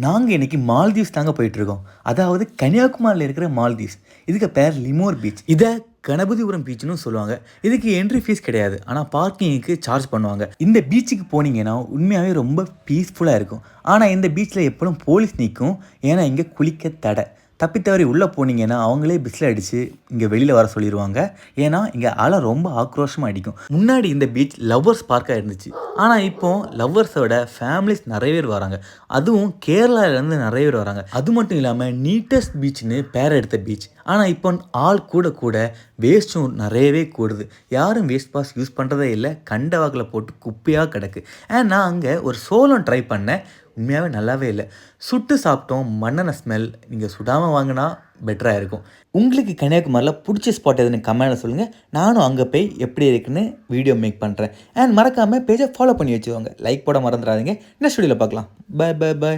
நாங்க இன்னைக்கு மால்தீவ்ஸ் தாங்க போயிட்டுருக்கோம். அதாவது கன்னியாகுமரியில இருக்கிற மால்தீவ்ஸ். இதுக்கு பேர் லிமோர் பீச். இத கணபதிபுரம் பீச்ன்னு சொல்லுவாங்க. இதுக்கு என்ட்ரி ஃபீஸ் கிடையாது. ஆனா பார்க்கிங்க்கு சார்ஜ் பண்ணுவாங்க. இந்த பீச்சுக்கு போனீங்கன்னா உண்மையாவே ரொம்ப பீஸ்ஃபுல்லா இருக்கும். ஆனா இந்த பீச்ல எப்பவும் போலீஸ் நிக்கும். ஏன்னா இங்க குளிக்க தடை. தப்பி தவறி உள்ள போனீங்கன்னா அவங்களே விசில் அடிச்சு இங்க வெளியில வர சொல்லிருவாங்க. ஏன்னா இங்க அலை ரொம்ப ஆக்ரோஷமா அடிக்கும். முன்னாடி இந்த பீச் லவ்வர்ஸ் பார்க்கா இருந்துச்சு. ஆனா இப்போ லவ்வர்ஸோட ஃபேமிலிஸ் நிறைய பேர் வராங்க. அதுவும் கேரளாலேருந்து நிறைய பேர் வராங்க. அது மட்டும் இல்லாமல் நீட்டஸ்ட் பீச்னு பேர் எடுத்த பீச். ஆனால் இப்போ ஆள் கூட கூட வேஸ்ட்டும் நிறையவே கூடுது. யாரும் வேஸ்ட் பாஸ் யூஸ் பண்ணுறதே இல்லை. கண்ட வாக்கில் போட்டு குப்பையாக கிடக்கு. நான் அங்கே ஒரு சோளம் ட்ரை பண்ணேன். உண்மையாகவே நல்லாவே இல்லை. சுட்டு சாப்பிட்டோம். மண்ணெண்ணெய் ஸ்மெல். நீங்கள் சுடாமல் வாங்கினா பெட்டராக இருக்கும். உங்களுக்கு கன்னியாகுமரியில் பிடிச்ச ஸ்பாட் எதுன்னு கமெண்ட்டில் சொல்லுங்கள். நானும் அங்கே போய் எப்படி இருக்குன்னு வீடியோ மேக் பண்ணுறேன். மறக்காமல் பேஜை ஃபாலோ பண்ணி வச்சுக்கோங்க. லைக் போட மறந்துடாதீங்க. நெக்ஸ்ட் வீடியோவில் பார்க்கலாம். Bye bye by.